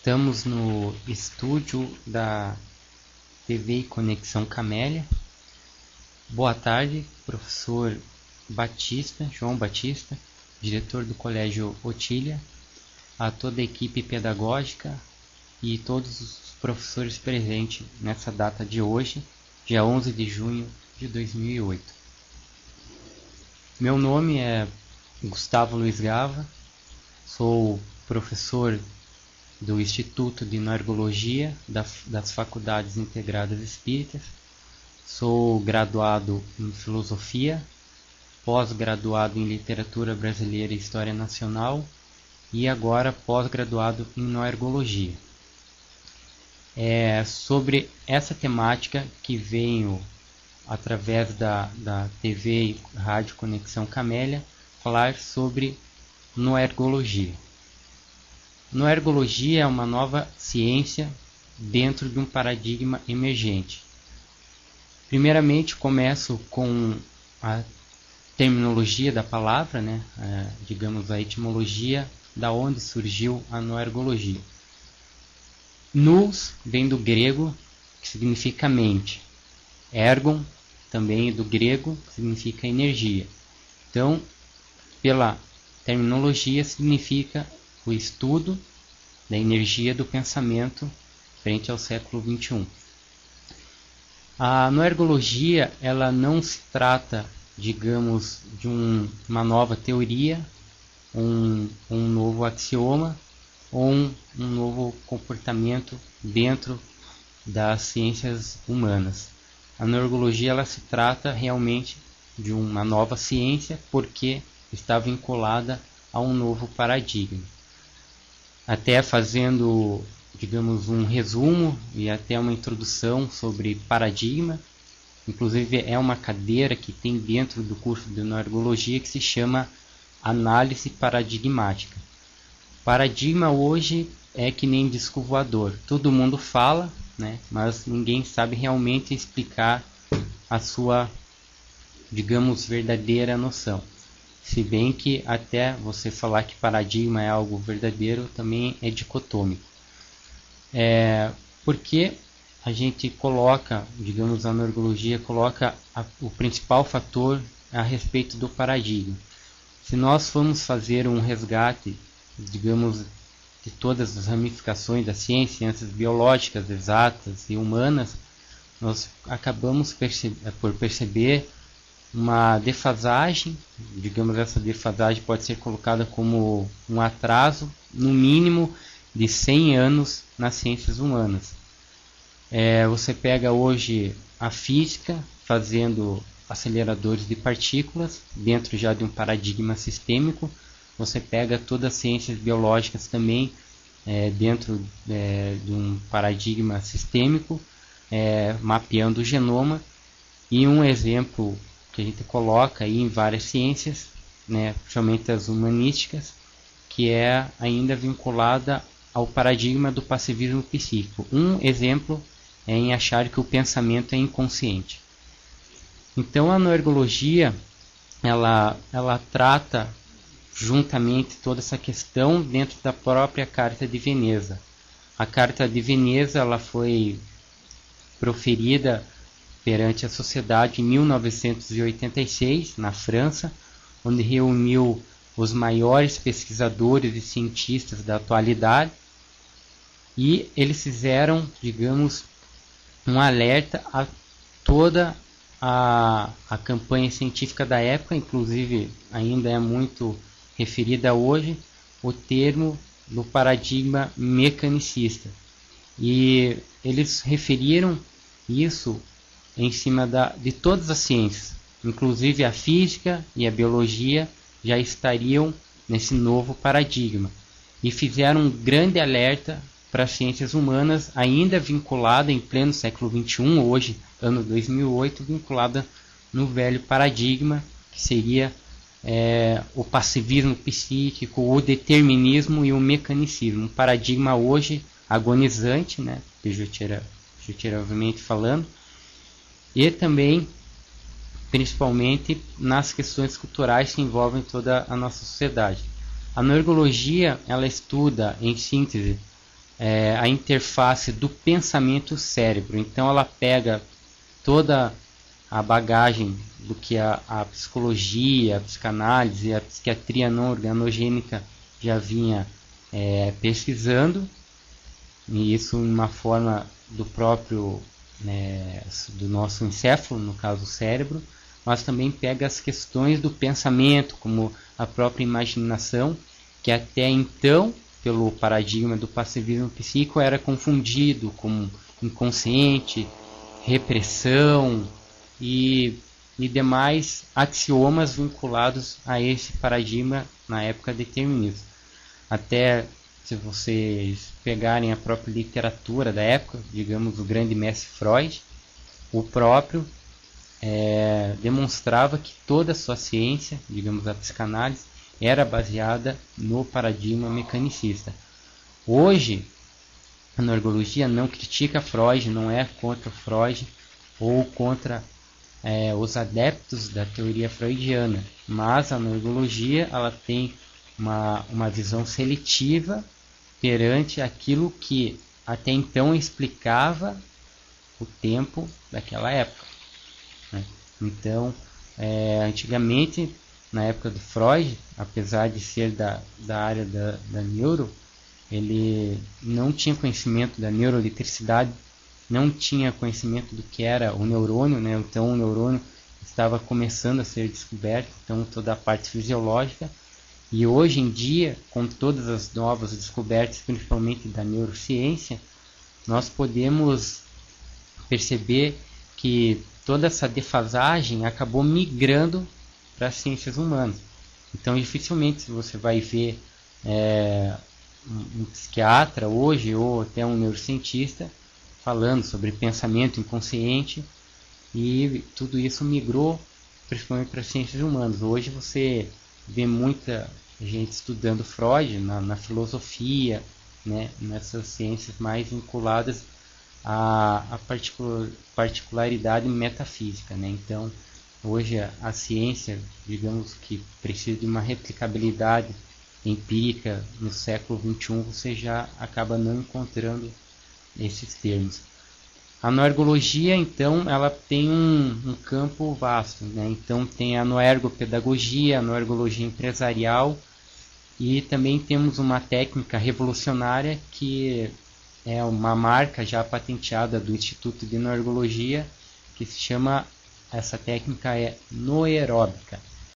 Estamos no estúdio da TV Conexão Camélia. Boa tarde, professor João Batista, diretor do Colégio Otília, a toda a equipe pedagógica e todos os professores presentes nessa data de hoje, dia 11 de junho de 2008. Meu nome é Gustavo Luiz Gava, sou professor do Instituto de Noergologia das Faculdades Integradas Espíritas. Sou graduado em Filosofia, pós-graduado em Literatura Brasileira e História Nacional e agora pós-graduado em Noergologia. É sobre essa temática que venho, através da TV e Rádio Conexão Camélia, falar sobre Noergologia. Noergologia é uma nova ciência dentro de um paradigma emergente. Primeiramente, começo com a terminologia da palavra, digamos a etimologia da onde surgiu a noergologia. Nous vem do grego, que significa mente. Ergon, também do grego, que significa energia. Então, pela terminologia, significa o estudo da energia do pensamento frente ao século XXI. A noergologia, ela não se trata, digamos, de uma nova teoria, um novo axioma ou um novo comportamento dentro das ciências humanas. A noergologia, ela se trata realmente de uma nova ciência porque está vinculada a um novo paradigma. Até fazendo, digamos, um resumo e até uma introdução sobre paradigma. Inclusive é uma cadeira que tem dentro do curso de noergologia que se chama análise paradigmática. Paradigma hoje é que nem disco voador. Todo mundo fala, mas ninguém sabe realmente explicar a sua, digamos, verdadeira noção. Se bem que até você falar que paradigma é algo verdadeiro, também é dicotômico. Porque a gente coloca, digamos, a noergologia coloca o principal fator a respeito do paradigma. Se nós formos fazer um resgate, digamos, de todas as ramificações da ciências biológicas, exatas e humanas, nós acabamos por perceber uma defasagem, digamos, essa defasagem pode ser colocada como um atraso, no mínimo, de 100 anos nas ciências humanas. Você pega hoje a física, fazendo aceleradores de partículas, dentro já de um paradigma sistêmico. Você pega todas as ciências biológicas também, dentro de um paradigma sistêmico, mapeando o genoma. E um exemplo que a gente coloca aí em várias ciências, principalmente as humanísticas, que é ainda vinculada ao paradigma do passivismo psíquico. Um exemplo é em achar que o pensamento é inconsciente. Então a noergologia, ela trata juntamente toda essa questão dentro da própria Carta de Veneza. A Carta de Veneza, ela foi proferida perante a sociedade em 1986, na França, onde reuniu os maiores pesquisadores e cientistas da atualidade, e eles fizeram, digamos, um alerta a toda a campanha científica da época, inclusive ainda é muito referida hoje, o termo do paradigma mecanicista. E eles referiram isso em cima de todas as ciências, inclusive a física e a biologia já estariam nesse novo paradigma. E fizeram um grande alerta para as ciências humanas, ainda vinculada em pleno século XXI, hoje, ano 2008, vinculada no velho paradigma, que seria o passivismo psíquico, o determinismo e o mecanicismo. Um paradigma hoje agonizante, pejorativamente falando, e também, principalmente, nas questões culturais que envolvem toda a nossa sociedade. A noergologia, ela estuda, em síntese, a interface do pensamento e o cérebro. Então ela pega toda a bagagem do que a psicologia, a psicanálise e a psiquiatria não organogênica já vinha pesquisando, e isso em uma forma do próprio do nosso encéfalo, no caso o cérebro, mas também pega as questões do pensamento, como a própria imaginação, que até então, pelo paradigma do passivismo psíquico, era confundido com inconsciente, repressão e demais axiomas vinculados a esse paradigma na época determinista. Até se vocês pegarem a própria literatura da época, digamos o grande mestre Freud, o próprio demonstrava que toda a sua ciência, digamos a psicanálise, era baseada no paradigma mecanicista. Hoje, a neurologia não critica Freud, não é contra Freud ou contra os adeptos da teoria freudiana, mas a neurologia ela tem uma visão seletiva perante aquilo que até então explicava o tempo daquela época, né? Então, antigamente, na época do Freud, apesar de ser da área da neuro, ele não tinha conhecimento da neuroeletricidade, não tinha conhecimento do que era o neurônio, né? Então o neurônio estava começando a ser descoberto, então toda a parte fisiológica. E hoje em dia, com todas as novas descobertas, principalmente da neurociência, nós podemos perceber que toda essa defasagem acabou migrando para as ciências humanas. Então dificilmente você vai ver um psiquiatra hoje ou até um neurocientista falando sobre pensamento inconsciente, e tudo isso migrou principalmente para as ciências humanas. Hoje você vê muita gente estudando Freud na filosofia, né, nessas ciências mais vinculadas à particularidade metafísica, né? Então hoje a ciência, digamos que precisa de uma replicabilidade empírica no século XXI, você já acaba não encontrando esses termos. A noergologia, então, ela tem um campo vasto, né? Então tem a noergopedagogia, a noergologia empresarial, e também temos uma técnica revolucionária que é uma marca já patenteada do Instituto de Noergologia, que se chama, essa técnica é noeróbica.